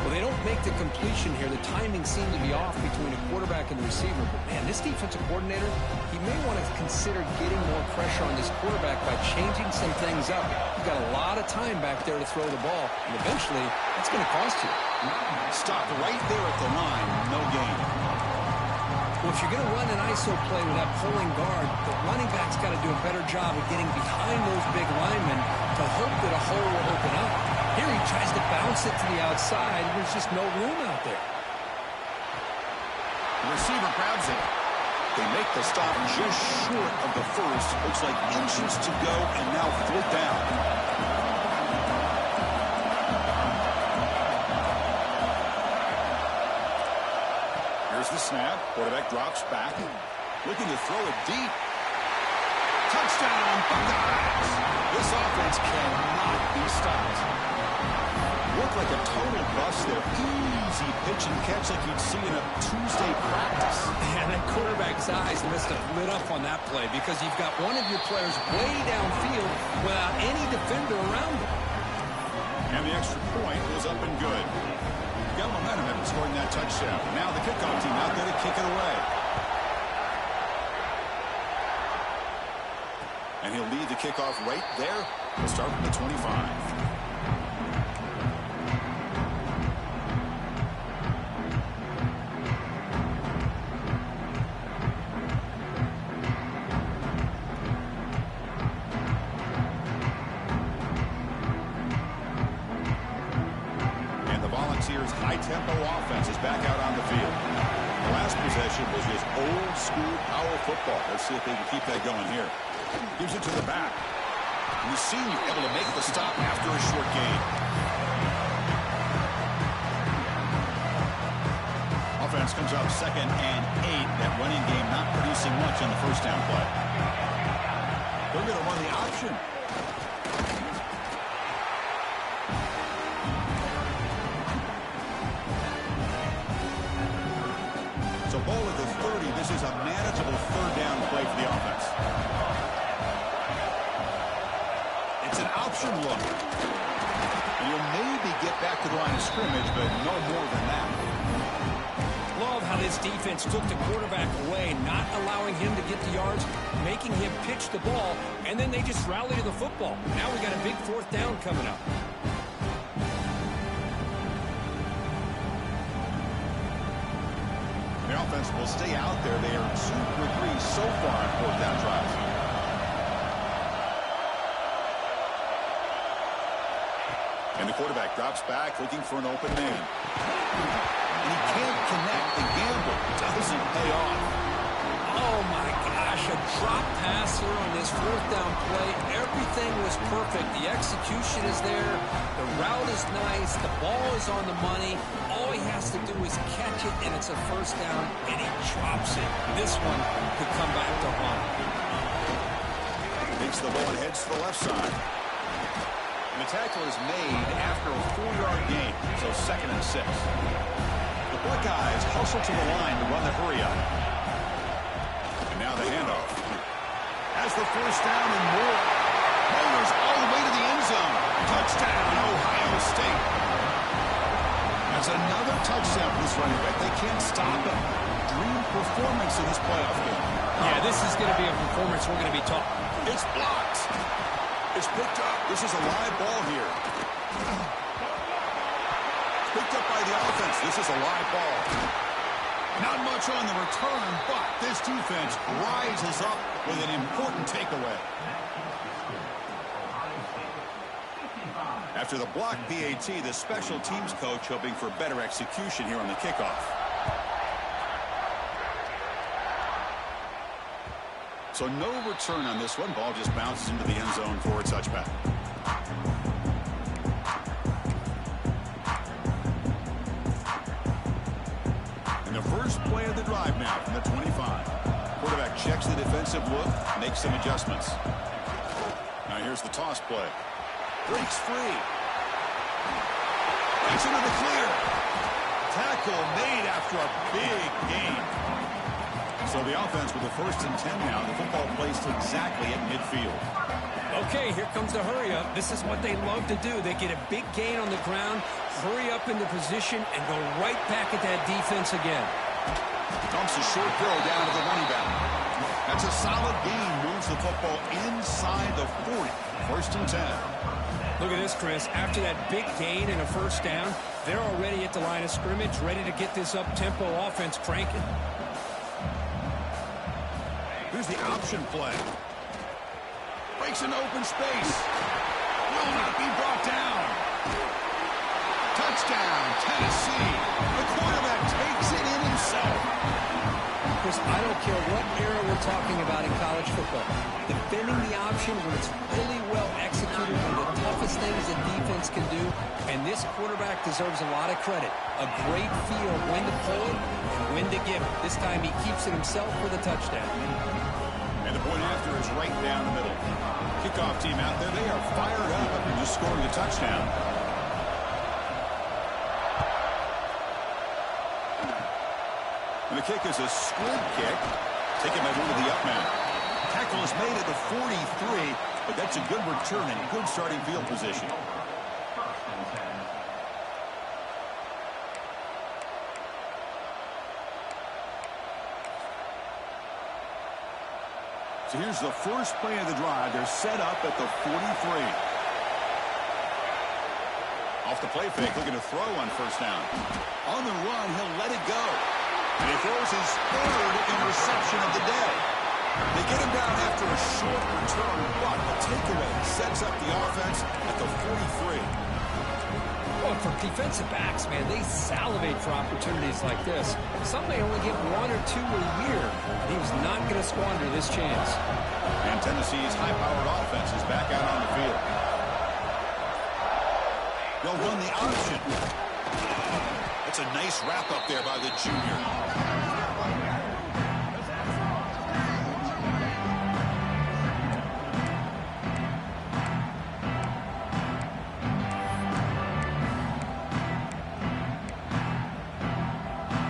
Well, they don't make the completion here. The timing seemed to be off between a quarterback and the receiver. But, man, this defensive coordinator, he may want to consider getting more pressure on this quarterback by changing some things up. You've got a lot of time back there to throw the ball, and eventually that's going to cost you. Stopped right there at the line. No gain. Well, if you're going to run an ISO play with that pulling guard, the running back's got to do a better job of getting behind those big linemen to hope that a hole will open up. Here he tries to bounce it to the outside. There's just no room out there. The receiver grabs it. They make the stop just short of the first. Looks like inches to go, and now 4th down. Here's the snap. Quarterback drops back. Looking to throw it deep. Touchdown, Buckeyes! This offense cannot be stopped. Looked like a total bust there. Easy pitch and catch like you'd see in a Tuesday practice. And that quarterback's eyes must have lit up on that play because you've got one of your players way downfield without any defender around him. And the extra point was up and good. Got momentum after scoring that touchdown. Now the kickoff team out there to kick it away. And he'll lead the kickoff right there. We'll start with the 25. High-tempo offense is back out on the field. The last possession was just old-school power football. Let's see if they can keep that going here. Gives it to the back. And the senior able to make the stop after a short gain. Offense comes up 2nd and 8. That running game not producing much on the 1st down play. They're going to run the option. It's an option look. And you'll maybe get back to the line of scrimmage, but no more than that. Love how this defense took the quarterback away, not allowing him to get the yards, making him pitch the ball, and then they just rally to the football. Now we got a big fourth down coming up. The offense will stay out there. They are 2 for 3 so far on fourth down drives. And the quarterback drops back looking for an open man. And he can't connect. The gamble doesn't pay off. Oh, my gosh, a drop pass here on this fourth down play. Everything was perfect. The execution is there. The route is nice. The ball is on the money. All he has to do is catch it, and it's a first down, and he drops it. This one could come back to haunt. Takes the ball and heads to the left side. And the tackle is made after a 4-yard gain, so 2nd and 6. The Buckeyes hustle to the line to run the hurry up. And now the handoff. Has the first down and more. Motors all the way to the end zone. Touchdown, Ohio State. That's another touchdown for this running back. They can't stop him. Dream performance in this playoff game. Yeah, this is going to be a performance we're going to be taught. It's blocked. It's picked up. This is a live ball here. Picked up by the offense. This is a live ball. Not much on the return, but this defense rises up with an important takeaway. After the block PAT, the special teams coach hoping for better execution here on the kickoff. So no return on this one. Ball just bounces into the end zone for a touchback. And the first play of the drive now from the 25. Quarterback checks the defensive look, makes some adjustments. Now here's the toss play. Breaks free. Breaks into the clear. Tackle made after a big gain. So the offense with the 1st and 10 now. The football placed exactly at midfield. Okay, here comes the hurry up. This is what they love to do. They get a big gain on the ground, hurry up into position, and go right back at that defense again. Dumps a short throw down to the running back. That's a solid gain. Moves the football inside the 40. 1st and 10. Look at this, Chris. After that big gain and a first down, they're already at the line of scrimmage, ready to get this up-tempo offense cranking. Here's the option play. Breaks into open space. Will not be brought down. Touchdown, Tennessee. The quarterback takes it in himself. Chris, I don't care what era we're talking about in college football. Defending the option when it's really well executed, one of the toughest things a defense can do, and this quarterback deserves a lot of credit. A great feel of when to pull it and when to give it. This time he keeps it himself for the touchdown. And the point after is right down the middle. Kickoff team out there, they are fired up after just scoring a touchdown. And the kick is a squib kick. Taken by one of the up men. Tackle is made at the 43, but that's a good return and good starting field position. So here's the first play of the drive. They're set up at the 43. Off the play fake, looking to throw on first down. On the run, he'll let it go. And he throws his 3rd interception of the day. They get him down after a short return, but the takeaway sets up the offense at the 43. Well, for defensive backs, man, they salivate for opportunities like this. Some may only get 1 or 2 a year. And he was not going to squander this chance. And Tennessee's high-powered offense is back out on the field. They'll run the option. That's a nice wrap-up there by the junior.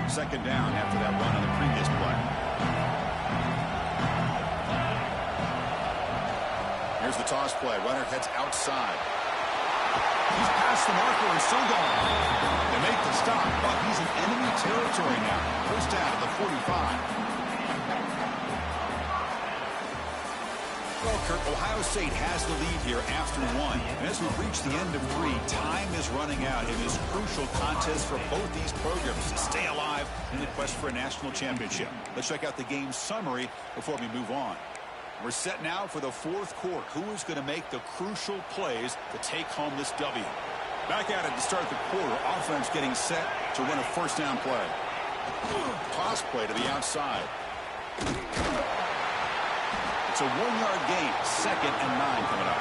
Second down after that run on the previous play. Here's the toss play. Runner heads outside. He's past the marker and still gone. They make the stop, but he's in enemy territory now. First down at the 45. Well, Kurt, Ohio State has the lead here after one. And as we reach the end of three, time is running out in this crucial contest for both these programs to stay alive in the quest for a national championship. Let's check out the game summary before we move on. We're set now for the fourth quarter. Who is going to make the crucial plays to take home this W? Back at it to start the quarter. Offense getting set to run a first down play. Toss play to the outside. It's a 1-yard gain. 2nd and 9 coming up.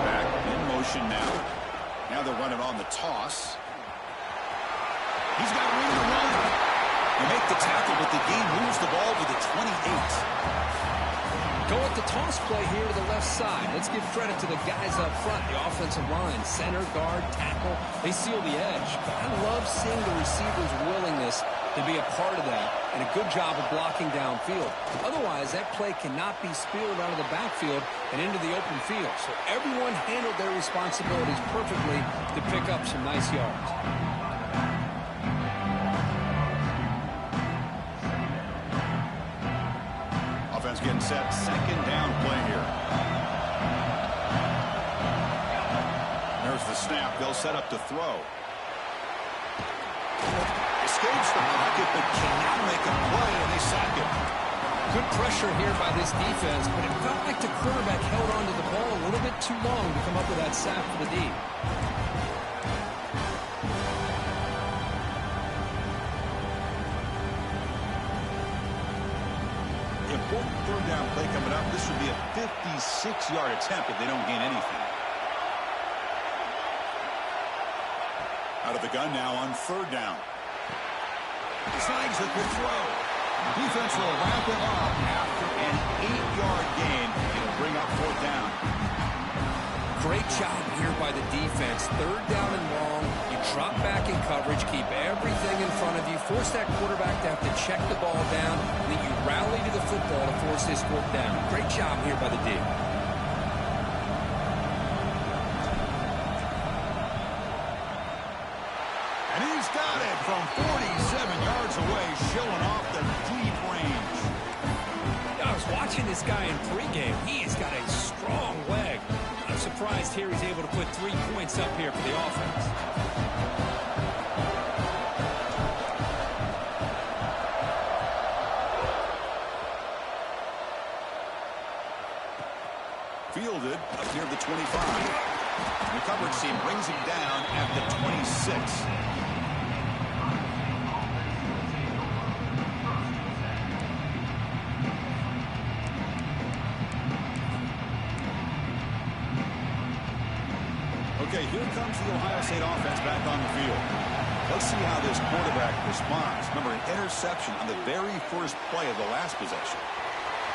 Back in motion now. Now they're running on the toss. He's got room to run. They make the tackle, but the game moves the ball to the 28. Go with the toss play here to the left side. Let's give credit to the guys up front, the offensive line, center, guard, tackle. They seal the edge. I love seeing the receivers' willingness to be a part of that and a good job of blocking downfield. Otherwise, that play cannot be spilled out of the backfield and into the open field. So everyone handled their responsibilities perfectly to pick up some nice yards. Offense getting set. 2nd down play here. There's the snap. They'll set up to throw. Escapes the pocket, but cannot make a play, and they sack it. Good pressure here by this defense, but it felt like the quarterback held onto the ball a little bit too long to come up with that sack for the D. Important 3rd down play coming up. This would be a 56-yard attempt if they don't gain anything. Out of the gun now on 3rd down. Slides a good throw. Defense will wrap it up after an 8-yard gain. It'll bring up 4th down. Great job here by the defense. 3rd down and long. You drop back in coverage, keep everything in front of you, force that quarterback to have to check the ball down, and then you rally to the football to force this 4th down. Great job here by the D. And he's got it from 47 yards away, showing off the deep range. I was watching this guy in pregame. He has got a strong leg. I'm surprised here he's able to put 3 points up here for the offense. Fielded up near the 25. The coverage team brings him down at the 26. Okay, here comes the Ohio State offense back on the field. Let's see how this quarterback responds. Remember, an interception on the very first play of the last possession.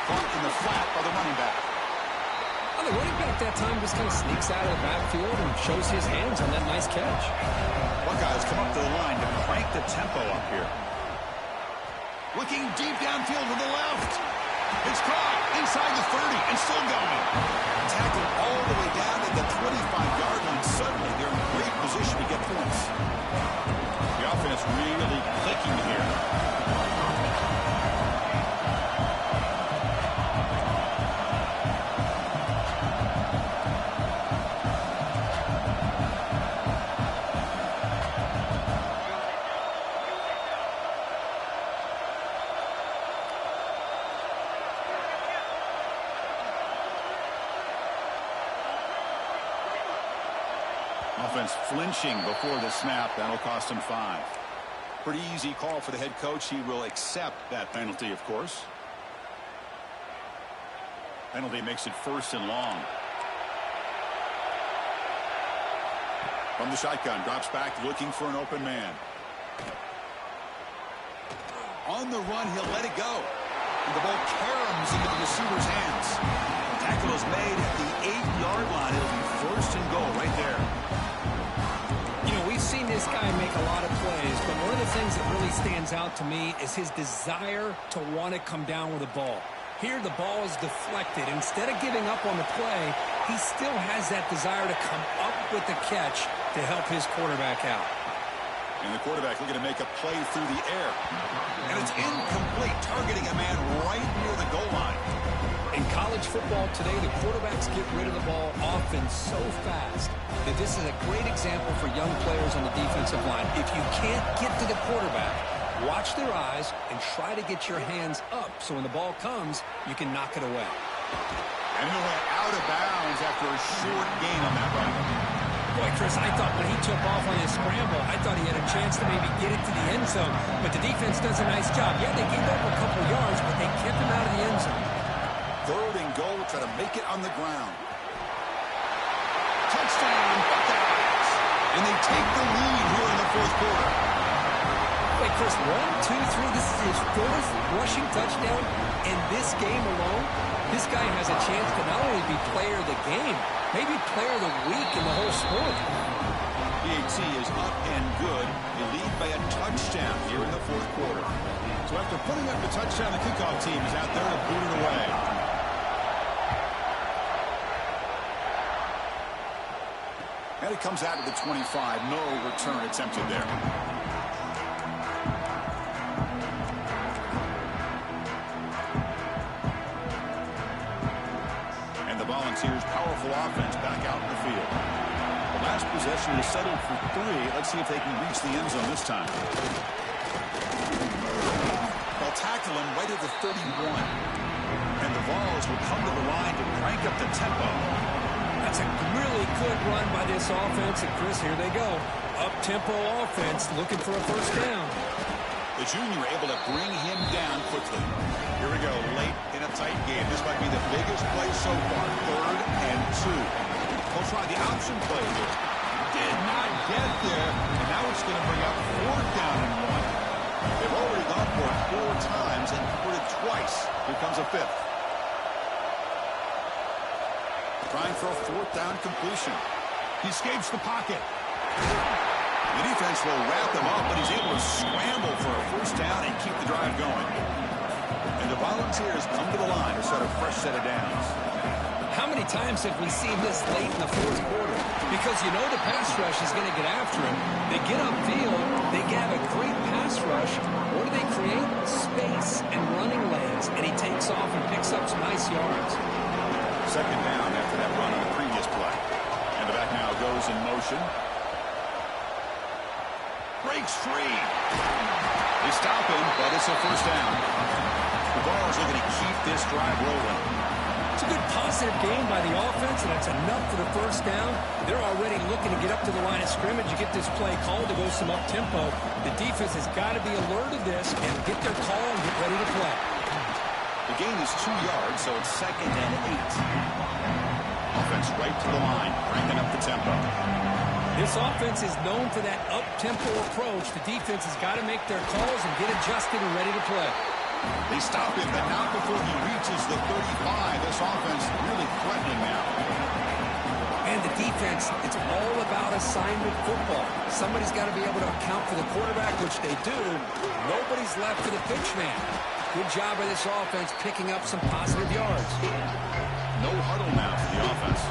Caught in the flat by the running back. Well, the running back that time just kind of sneaks out of the backfield and shows his hands on that nice catch. Buckeyes come up to the line to crank the tempo up here. Looking deep downfield to the left. It's caught inside the 30 and still going. Tackled all the way down at the 25-yard line. Suddenly, they're in great position to get points. The offense really clicking here. Offense flinching before the snap. That'll cost him 5. Pretty easy call for the head coach. He will accept that penalty, of course. Penalty makes it 1st and long. From the shotgun, drops back looking for an open man. On the run, he'll let it go. The ball caroms into the receiver's hands. Tackle is made at the 8-yard line. It'll be first and goal right there. You know, we've seen this guy make a lot of plays, but one of the things that really stands out to me is his desire to want to come down with the ball. Here, the ball is deflected. Instead of giving up on the play, he still has that desire to come up with the catch to help his quarterback out. And the quarterback looking to make a play through the air. And it's incomplete, targeting a man right near the goal line. In college football today, the quarterbacks get rid of the ball often so fast that this is a great example for young players on the defensive line. If you can't get to the quarterback, watch their eyes and try to get your hands up so when the ball comes, you can knock it away. And he went out of bounds after a short gain on that run. Boy, Chris, I thought when he took off on his scramble, I thought he had a chance to maybe get it to the end zone. But the defense does a nice job. Yeah, they gave up a couple yards, but they kept him out of the end zone. Third and goal, try to make it on the ground. Touchdown, Buckeyes. And they take the lead here in the fourth quarter. Wait, Chris, 1, 2, 3, this is his fourth rushing touchdown in this game alone. This guy has a chance to not only be player of the game, maybe player of the week in the whole sport. PAT is up and good. They lead by a touchdown here in the fourth quarter. So after putting up the touchdown, the kickoff team is out there to boot it away. And it comes out to the 25. No return attempted there. Volunteers' powerful offense back out in the field. The last possession is settled for 3. Let's see if they can reach the end zone this time. They'll tackle him right at the 31. And the Vols will come to the line to crank up the tempo. That's a really good run by this offense. And, Chris, here they go. Up-tempo offense looking for a first down. The junior able to bring him down quickly. Here we go, late in a tight game. This might be the biggest play so far. 3rd and 2. They'll try the option play here. Did not get there. And now it's going to bring up 4th down and 1. They've already gone for it 4 times and converted twice. Here comes a 5th. Trying for a 4th down completion. He escapes the pocket. The defense will wrap him up, but he's able to scramble for a first down and keep the drive going. And the Volunteers come to the line to start a fresh set of downs. How many times have we seen this late in the fourth quarter? Because you know the pass rush is going to get after him. They get upfield. They have a great pass rush. What do they create? Space and running lanes. And he takes off and picks up some nice yards. 2nd down after that run on the previous play. And the back now goes in motion. Breaks free. They stop him, but it's a first down. The Vols are going to keep this drive rolling. It's a good positive game by the offense, and that's enough for the first down. They're already looking to get up to the line of scrimmage. You get this play called to go some up-tempo. The defense has got to be alert of this and get their call and get ready to play. The gain is 2 yards, so it's 2nd and 8. Offense right to the line, cranking up the tempo. This offense is known for that up-tempo approach. The defense has got to make their calls and get adjusted and ready to play. They stop him, but not before he reaches the 35. This offense really threatening now. And the defense, it's all about assignment football. Somebody's got to be able to account for the quarterback, which they do. Nobody's left for the pitch man. Good job by this offense picking up some positive yards. No huddle now for the offense.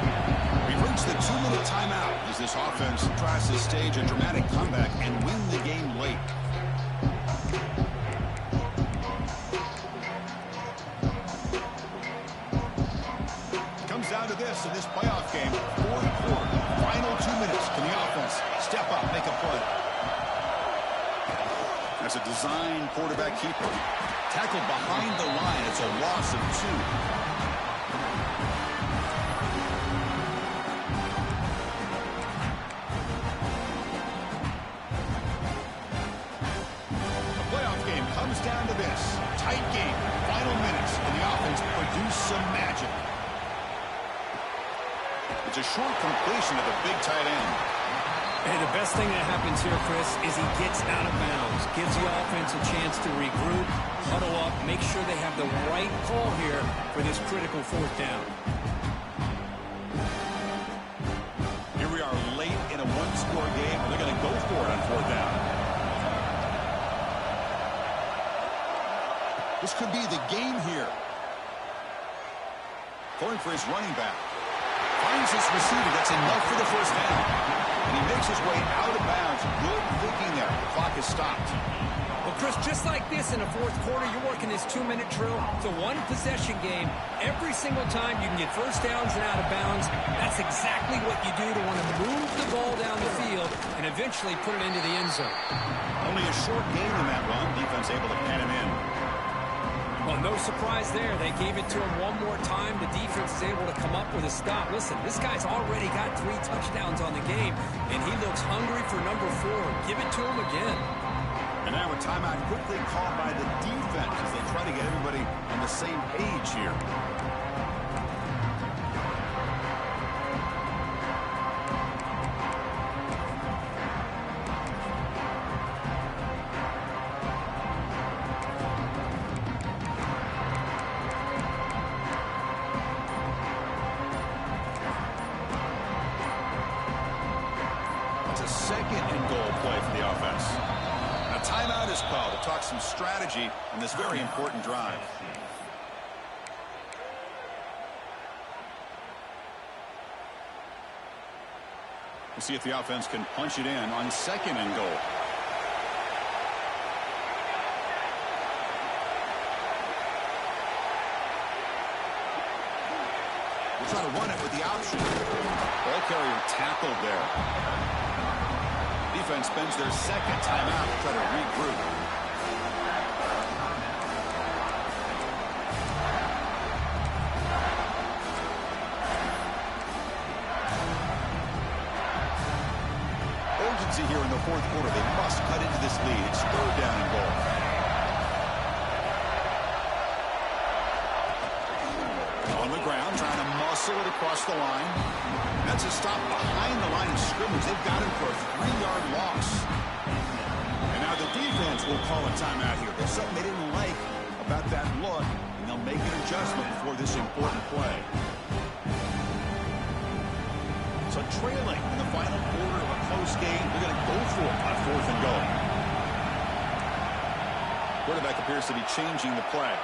We've reached the 2-minute timeout as this offense tries to stage a dramatic comeback and win the game late. Comes down to this in this playoff game. 4th quarter, final 2 minutes. Can the offense step up, make a play? That's a design quarterback keeper. Tackled behind the line. It's a loss of 2. Comes down to this. Tight game. Final minutes. And the offense produced some magic. It's a short completion of the big tight end. Hey, the best thing that happens here, Chris, is he gets out of bounds, gives the offense a chance to regroup, huddle up, make sure they have the right call here for this critical fourth down. Here we are late in a one-score game, and they're going to go for it on fourth down. This could be the game here. Going for his running back. Finds his receiver. That's enough for the first down. And he makes his way out of bounds. Good thinking there. The clock is stopped. Well, Chris, just like this in the fourth quarter, you're working this 2-minute drill. It's a one-possession game. Every single time you can get first downs and out of bounds, that's exactly what you do to want to move the ball down the field and eventually put it into the end zone. Only a short gain in that run. Defense able to pen him in. Well, no surprise there. They gave it to him one more time. The defense is able to come up with a stop. Listen, this guy's already got 3 touchdowns on the game, and he looks hungry for number 4. Give it to him again. And now a timeout quickly called by the defense as they try to get everybody on the same page here. Second and goal play for the offense. A timeout is called to talk some strategy in this very important drive. We'll see if the offense can punch it in on second and goal. We'll try to run it with the option. Ball carrier tackled there. Defense spends their second timeout to try to regroup. Urgency here in the fourth quarter. They must cut into this lead. It's third down and goal. On the ground, trying to muscle it across the line. That's a stop behind the line of scrimmage. They've got him for a 3-yard loss. And now the defense will call a timeout here. There's something they didn't like about that look, and they'll make an adjustment for this important play. So trailing in the final quarter of a close game, they're going to go for it on fourth and goal. Quarterback appears to be changing the play.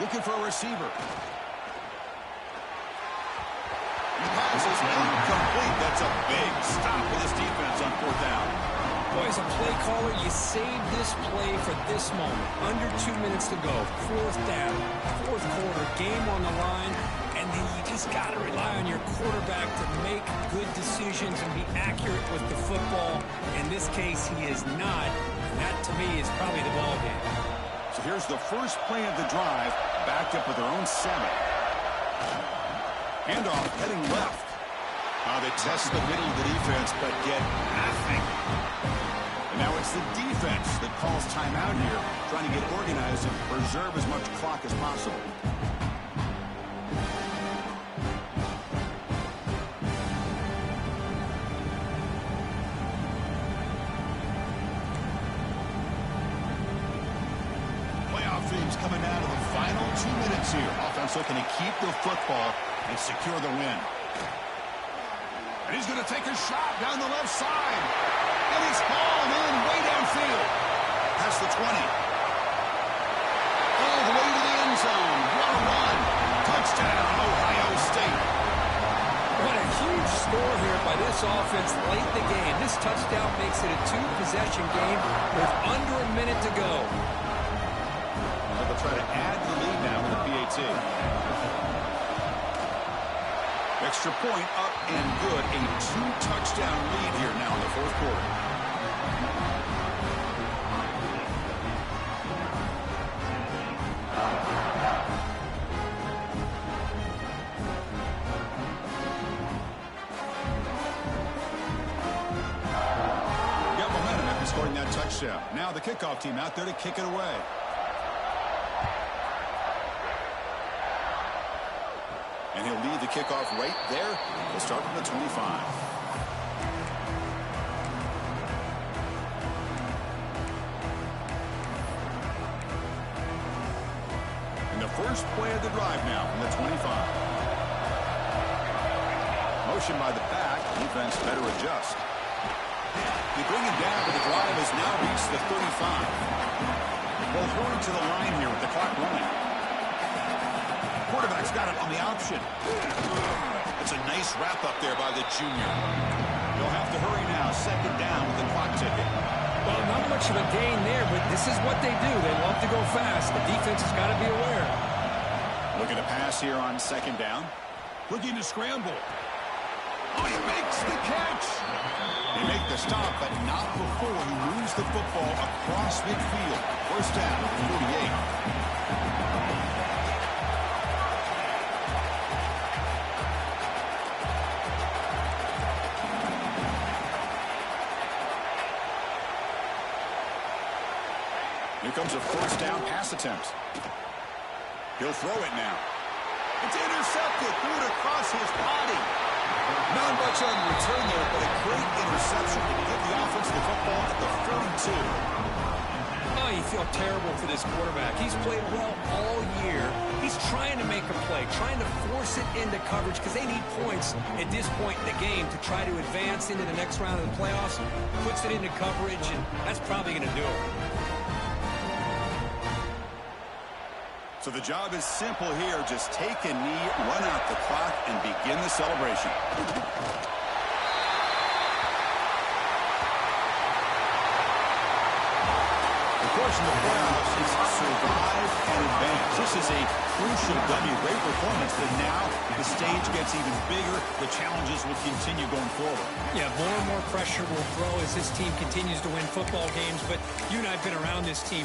Looking for a receiver. The pass is incomplete. That's a big stop for this defense on fourth down. Boy, as a play caller, you save this play for this moment. Under 2 minutes to go. Fourth down, fourth quarter, game on the line, and then you just got to rely on your quarterback to make good decisions and be accurate with the football. In this case, he is not. And that, to me, is probably the ball game. So here's the first play of the drive, backed up with their own 7. Handoff heading left. They test the middle of the defense, but get nothing. And now it's the defense that calls timeout here, trying to get organized and preserve as much clock as possible. Coming down to the final 2 minutes here. Offense looking to keep the football and secure the win. And he's going to take a shot down the left side. And he's hauled in way downfield. Past the 20. All the way to the end zone. What a run. Touchdown, Ohio State. What a huge score here by this offense late in the game. This touchdown makes it a 2-possession game with under a minute to go. They'll try to add the lead now with the PAT. Extra point up and good. A 2-touchdown lead here now in the fourth quarter. Got momentum after scoring that touchdown. Now the kickoff team out there to kick it away. And he'll lead the kickoff right there. He'll start from the 25. And the first play of the drive now from the 25. Motion by the back. Defense better adjust. They bring it down, but the drive has now reached the 35. They'll hurry to the line here with the clock running. Quarterback's got it on the option. It's a nice wrap up there by the junior. They'll have to hurry now. Second down with the clock ticking. Well, not much of a gain there, but this is what they do. They love to go fast. The defense has got to be aware. Looking to pass here on second down. Looking to scramble. Oh, he makes the catch. They make the stop, but not before he moves the football across midfield. First down, 48. Here comes a first down pass attempt. He'll throw it now. It's intercepted. Threw it across his body. Not much on return there, but a great interception to give the offense the football at the 42. Oh, you feel terrible for this quarterback. He's played well all year. He's trying to make a play, trying to force it into coverage because they need points at this point in the game to try to advance into the next round of the playoffs. Puts it into coverage, and that's probably going to do it. So the job is simple here. Just take a knee, run out the clock, and begin the celebration. The course in the playoffs is survive and advance. This is a crucial W. Great performance, but now the stage gets even bigger. The challenges will continue going forward. Yeah, more and more pressure will grow as this team continues to win football games, but you and I have been around this team.